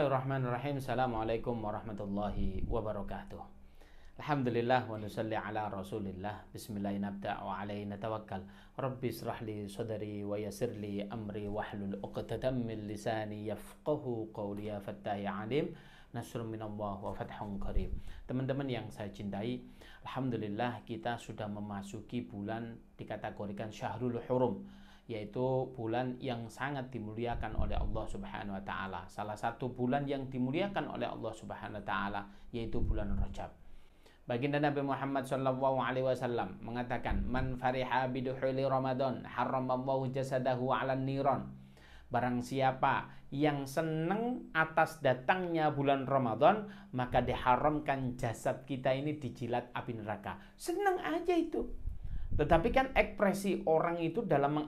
Bismillahirrahmanirrahim. Assalamualaikum warahmatullahi wabarakatuh. Alhamdulillah wa nusalli ala rasulillah. Bismillahirrahmanirrahim wa alaihi natawakkal. Rabbi israh li sadri wa yassir li amri wahlul 'uqdatam min lisani yafqahu qawli ya fattah ya alim. Nasrun minallah wa fathun qarib. Teman-teman yang saya cintai, alhamdulillah kita sudah memasuki bulan dikategorikan Syahrul Hurum, yaitu bulan yang sangat dimuliakan oleh Allah Subhanahu wa taala. Salah satu bulan yang dimuliakan oleh Allah Subhanahu wa taala yaitu bulan Rajab. Baginda Nabi Muhammad sallallahu alaihi wasallam mengatakan, "Man fariha biduhuli Ramadan, harramallahu jasadahu 'alan niran." Barang siapa yang senang atas datangnya bulan Ramadan, maka diharamkan jasad kita ini dijilat api neraka. Senang aja itu. Tetapi kan ekspresi orang itu dalam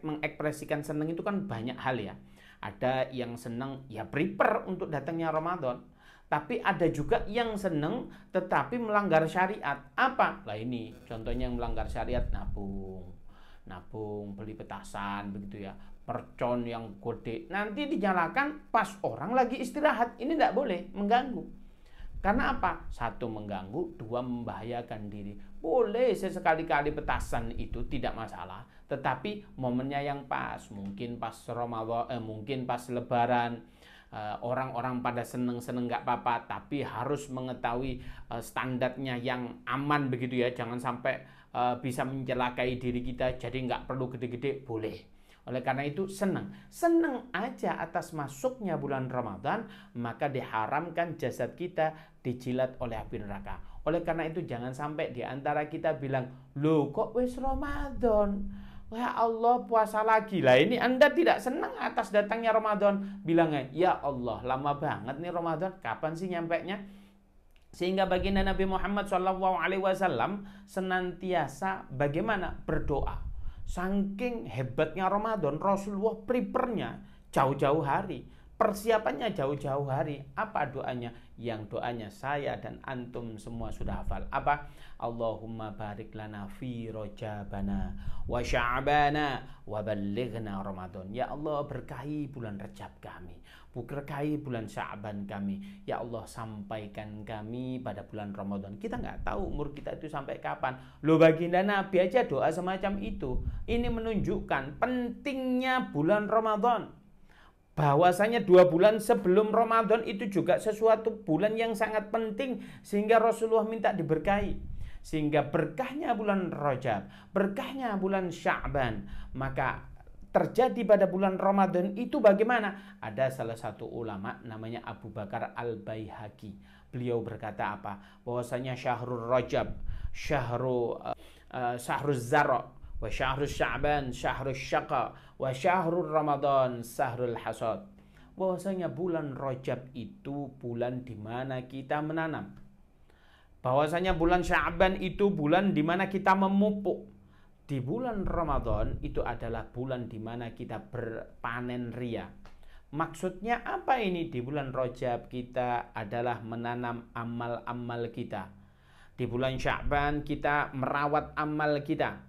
mengekspresikan senang itu kan banyak hal ya. Ada yang senang ya prepare untuk datangnya Ramadan. Tapi ada juga yang senang tetapi melanggar syariat. Apa? Lah ini contohnya yang melanggar syariat, nabung, beli petasan begitu ya, mercon yang gede, nanti dinyalakan pas orang lagi istirahat. Ini tidak boleh, mengganggu. Karena apa? Satu, mengganggu. Dua, membahayakan diri. Boleh sesekali-kali petasan itu tidak masalah, tetapi momennya yang pas. Mungkin pas Ramadan, mungkin pas Lebaran, orang-orang pada seneng-seneng nggak apa-apa, tapi harus mengetahui standarnya yang aman begitu ya. Jangan sampai bisa mencelakai diri kita, jadi nggak perlu gede-gede, boleh. Oleh karena itu senang aja atas masuknya bulan Ramadan, maka diharamkan jasad kita dijilat oleh api neraka. Oleh karena itu jangan sampai diantara kita bilang, loh kok wis Ramadan, ya Allah puasa lagi. Lah ini Anda tidak senang atas datangnya Ramadan, bilangnya, ya Allah lama banget nih Ramadan, kapan sih nyampenya? Sehingga baginda Nabi Muhammad SAW senantiasa bagaimana? Berdoa. Saking hebatnya Ramadan, Rasulullah prepare-nya jauh-jauh hari, persiapannya jauh-jauh hari. Apa doanya? Yang doanya saya dan antum semua sudah hafal. Apa? Allahumma barik lana fi rajabana wa sya'bana wa ballighna Ramadan. Ya Allah, berkahi bulan Rajab kami, berkahi bulan Sya'ban kami. Ya Allah, sampaikan kami pada bulan Ramadan. Kita nggak tahu umur kita itu sampai kapan. Loh, baginda Nabi aja doa semacam itu. Ini menunjukkan pentingnya bulan Ramadan. Bahwasanya 2 bulan sebelum Ramadan itu juga sesuatu bulan yang sangat penting, sehingga Rasulullah minta diberkahi. Sehingga berkahnya bulan Rajab, berkahnya bulan Sya'ban, maka terjadi pada bulan Ramadan itu bagaimana? Ada salah satu ulama namanya Abu Bakar Al-Baihaqi. Beliau berkata apa? Bahwasanya syahrul Rajab, syahrul zara, wa syahrul Sya'ban syahrul syaqa, wa syahrul Ramadan syahrul hasad. Bahwasanya bulan Rajab itu bulan di mana kita menanam. Bahwasanya bulan Sya'ban itu bulan di mana kita memupuk. Di bulan Ramadan itu adalah bulan di mana kita berpanen ria. Maksudnya apa ini? Di bulan Rajab kita adalah menanam amal-amal kita. Di bulan Sya'ban kita merawat amal kita.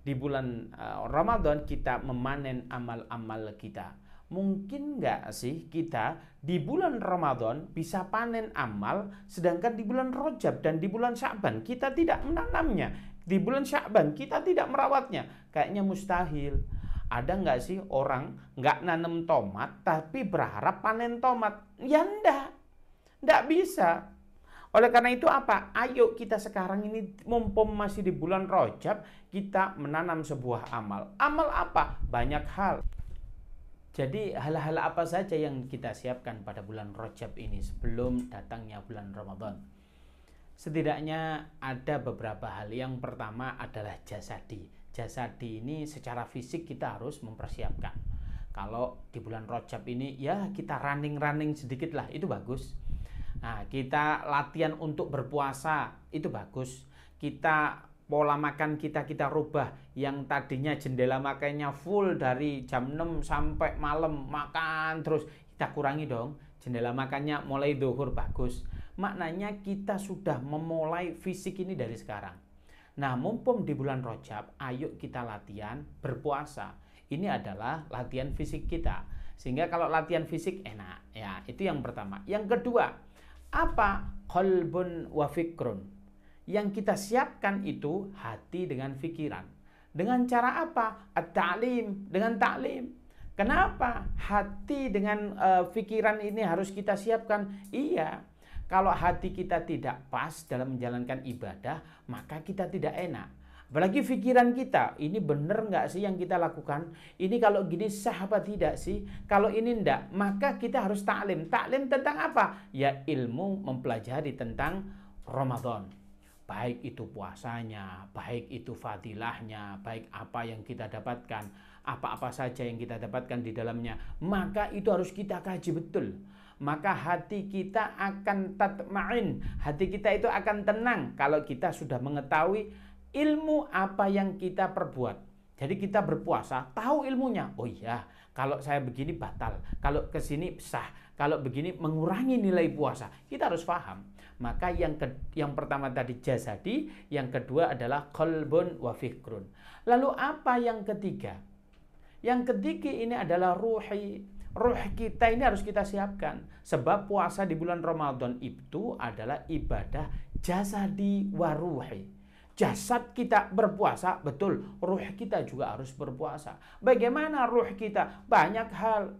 Di bulan Ramadan kita memanen amal-amal kita. Mungkin nggak sih kita di bulan Ramadan bisa panen amal, sedangkan di bulan Rajab dan di bulan Sya'ban kita tidak menanamnya. Di bulan Sya'ban kita tidak merawatnya. Kayaknya mustahil. Ada nggak sih orang nggak nanam tomat tapi berharap panen tomat? Ya nggak bisa. Oleh karena itu apa? Ayo kita sekarang ini mumpung masih di bulan Rajab, kita menanam sebuah amal. Amal apa? Banyak hal. Jadi hal-hal apa saja yang kita siapkan pada bulan Rajab ini sebelum datangnya bulan Ramadan? Setidaknya ada beberapa hal. Yang pertama adalah jasadi. Jasadi ini secara fisik kita harus mempersiapkan. Kalau di bulan Rajab ini ya kita running sedikit lah, itu bagus. Nah, kita latihan untuk berpuasa, itu bagus. Kita pola makan kita rubah. Yang tadinya jendela makannya full dari jam 6 sampai malam makan terus, kita kurangi dong. Jendela makannya mulai zuhur, bagus. Maknanya kita sudah memulai fisik ini dari sekarang. Nah, mumpung di bulan Rajab, ayo kita latihan berpuasa. Ini adalah latihan fisik kita. Sehingga kalau latihan fisik enak. Ya, itu yang pertama. Yang kedua, apa? Qalbun wa fikrun. Yang kita siapkan itu hati dengan pikiran. Dengan cara apa? At-ta'lim, dengan ta'lim. Kenapa? Hati dengan pikiran ini harus kita siapkan. Iya, kalau hati kita tidak pas dalam menjalankan ibadah, maka kita tidak enak. Apalagi pikiran kita, ini benar nggak sih yang kita lakukan? Ini kalau gini sah apa tidak sih? Kalau ini enggak, maka kita harus taklim. Taklim tentang apa? Ya ilmu mempelajari tentang Ramadan. Baik itu puasanya, baik itu fadilahnya, baik apa yang kita dapatkan, apa-apa saja yang kita dapatkan di dalamnya. Maka itu harus kita kaji betul. Maka hati kita akan tatma'in. Hati kita itu akan tenang kalau kita sudah mengetahui ilmu apa yang kita perbuat. Jadi kita berpuasa, tahu ilmunya. Oh iya, kalau saya begini batal, kalau kesini sah, kalau begini mengurangi nilai puasa. Kita harus paham. Maka yang pertama tadi jasadi, yang kedua adalah qalbun wa fikrun. Lalu apa yang ketiga? Yang ketiga ini adalah ruhi. Ruh kita ini harus kita siapkan. Sebab puasa di bulan Ramadan itu adalah ibadah jasadi wa ruhi. Jasad kita berpuasa, betul, ruh kita juga harus berpuasa. Bagaimana ruh kita? Banyak hal.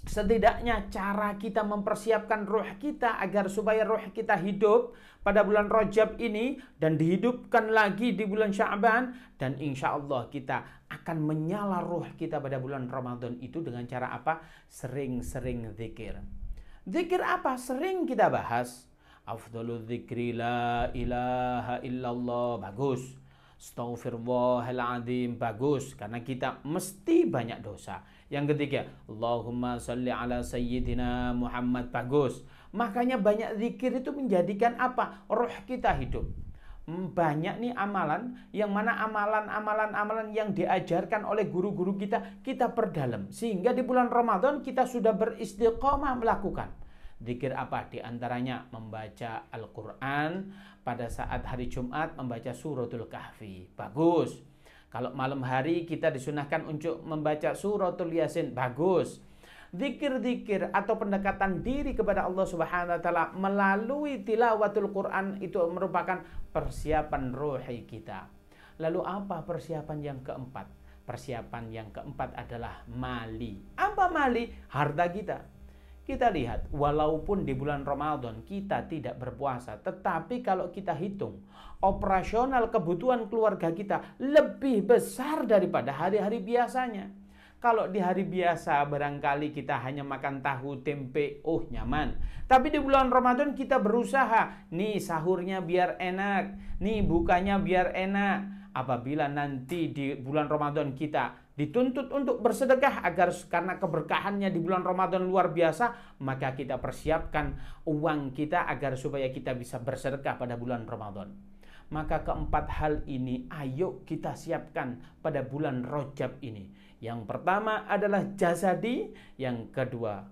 Setidaknya cara kita mempersiapkan ruh kita agar supaya ruh kita hidup pada bulan Rajab ini dan dihidupkan lagi di bulan Sya'ban, dan insya Allah kita akan menyala ruh kita pada bulan Ramadan itu dengan cara apa? Sering-sering zikir. Zikir apa? Sering kita bahas. Afdhalul dzikri la ilaha illallah, bagus. Astaghfirullahaladzim, bagus, karena kita mesti banyak dosa. Yang ketiga, Allahumma sholli ala sayyidina Muhammad, bagus. Makanya banyak zikir itu menjadikan apa? Roh kita hidup. Banyak nih amalan, yang mana amalan-amalan yang diajarkan oleh guru-guru kita perdalam. Sehingga di bulan Ramadan kita sudah beristiqomah melakukan. Zikir apa? Di antaranya membaca Al-Quran, pada saat hari Jumat membaca suratul Kahfi, bagus. Kalau malam hari kita disunahkan untuk membaca suratul Yasin, bagus. Zikir-zikir atau pendekatan diri kepada Allah Subhanahu wa taala melalui tilawatul Quran itu merupakan persiapan ruhi kita. Lalu apa persiapan yang keempat? Persiapan yang keempat adalah mali. Apa mali? Harta kita. Kita lihat, walaupun di bulan Ramadan kita tidak berpuasa, tetapi kalau kita hitung, operasional kebutuhan keluarga kita lebih besar daripada hari-hari biasanya. Kalau di hari biasa barangkali kita hanya makan tahu, tempe, oh nyaman. Tapi di bulan Ramadan kita berusaha, nih sahurnya biar enak, nih bukanya biar enak. Apabila nanti di bulan Ramadan kita dituntut untuk bersedekah agar karena keberkahannya di bulan Ramadan luar biasa, maka kita persiapkan uang kita agar supaya kita bisa bersedekah pada bulan Ramadan. Maka keempat hal ini ayo kita siapkan pada bulan Rajab ini. Yang pertama adalah jasadi, yang kedua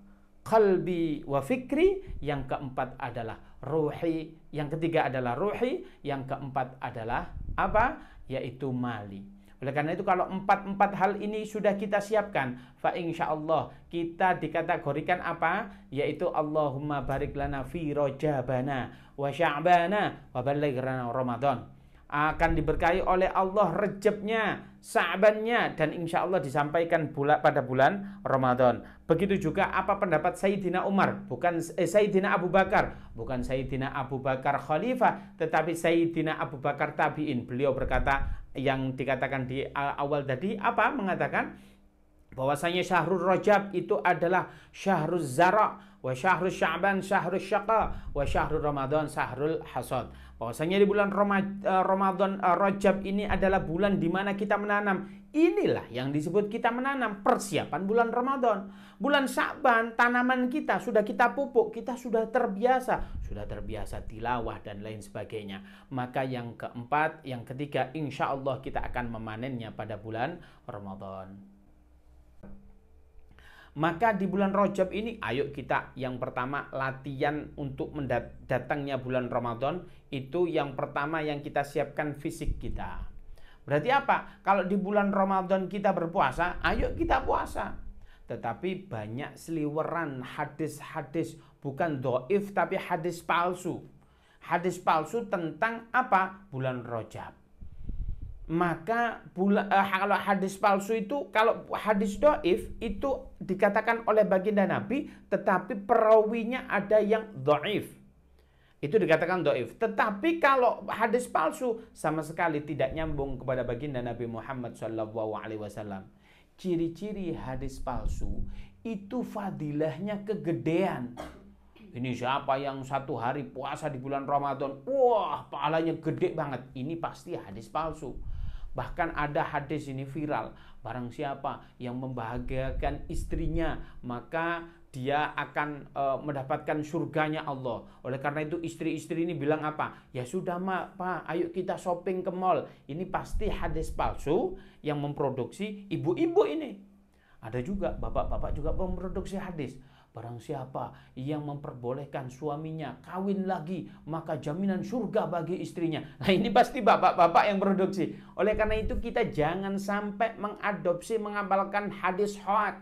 qalbi wa fikri, yang keempat adalah ruhi, yang ketiga adalah ruhi, yang keempat adalah apa? Yaitu mali. Oleh karena itu kalau empat hal ini sudah kita siapkan, fa insyaallah kita dikategorikan apa? Yaitu Allahumma barik lana fi rajabana wa sya'bana wa ballighna Ramadan. Akan diberkahi oleh Allah Rejabnya, Sa'bannya, dan insya Allah disampaikan pada bulan Ramadan. Begitu juga apa pendapat Sayyidina Umar, bukan Sayyidina Abu Bakar, bukan Sayyidina Abu Bakar Khalifah, tetapi Sayyidina Abu Bakar Tabi'in. Beliau berkata yang dikatakan di awal tadi apa? Mengatakan bahwasanya syahrul Rajab itu adalah syahrul zara, wa syahrul Sya'ban syahrul syaqa, wa syahrul Ramadan syahrul hasad. Bahwasanya di bulan Ramadan Rajab ini adalah bulan di mana kita menanam. Inilah yang disebut kita menanam, persiapan bulan Ramadan. Bulan Sya'ban tanaman kita sudah kita pupuk, kita sudah terbiasa tilawah dan lain sebagainya. Maka yang keempat, yang ketiga, insya Allah kita akan memanennya pada bulan Ramadan. Maka di bulan Rajab ini ayo kita yang pertama latihan untuk datangnya bulan Ramadan. Itu yang pertama yang kita siapkan fisik kita. Berarti apa? Kalau di bulan Ramadan kita berpuasa, ayo kita puasa. tetapi banyak seliweran hadis-hadis, bukan dhaif tapi hadis palsu. Hadis palsu tentang apa? Bulan Rajab. Maka kalau hadis palsu itu, kalau hadis dhaif itu dikatakan oleh baginda Nabi, tetapi perawinya ada yang dhaif. Itu dikatakan dhaif. Tetapi kalau hadis palsu sama sekali tidak nyambung kepada baginda Nabi Muhammad SAW. Ciri-ciri hadis palsu itu fadilahnya kegedean. Ini siapa yang 1 hari puasa di bulan Ramadan, wah pahalanya gede banget. Ini pasti hadis palsu. Bahkan ada hadis ini viral, barang siapa yang membahagiakan istrinya, maka dia akan mendapatkan surganya Allah. Oleh karena itu istri-istri ini bilang apa? Ya sudah Pak, ayo kita shopping ke mall. Ini pasti hadis palsu yang memproduksi ibu-ibu ini. Ada juga bapak-bapak juga memproduksi hadis. Barang siapa yang memperbolehkan suaminya kawin lagi, maka jaminan surga bagi istrinya. Nah ini pasti bapak-bapak yang produksi. Oleh karena itu kita jangan sampai mengadopsi, mengamalkan hadis hoak.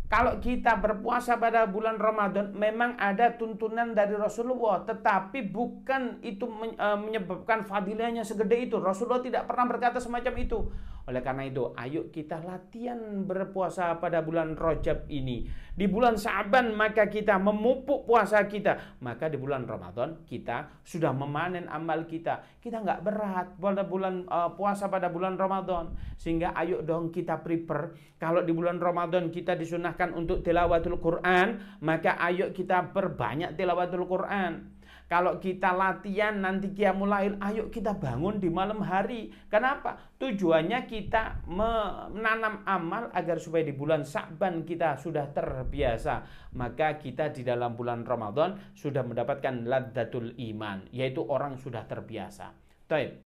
Kalau kita berpuasa pada bulan Ramadan, memang ada tuntunan dari Rasulullah, tetapi bukan itu menyebabkan fadilahnya segede itu. Rasulullah tidak pernah berkata semacam itu. Oleh karena itu, ayo kita latihan berpuasa pada bulan Rajab ini. Di bulan Sa'ban maka kita memupuk puasa kita. Maka di bulan Ramadan kita sudah memanen amal kita. Kita nggak berat pada bulan puasa pada bulan Ramadan. Sehingga ayo dong kita prepare. Kalau di bulan Ramadan kita disunahkan untuk tilawatul Quran, maka ayo kita perbanyak tilawatul Quran. Kalau kita latihan nanti qiyamul lail, ayo kita bangun di malam hari. Kenapa? Tujuannya kita menanam amal agar supaya di bulan Sa'ban kita sudah terbiasa. Maka kita di dalam bulan Ramadan sudah mendapatkan ladzatul iman, yaitu orang sudah terbiasa. Baik.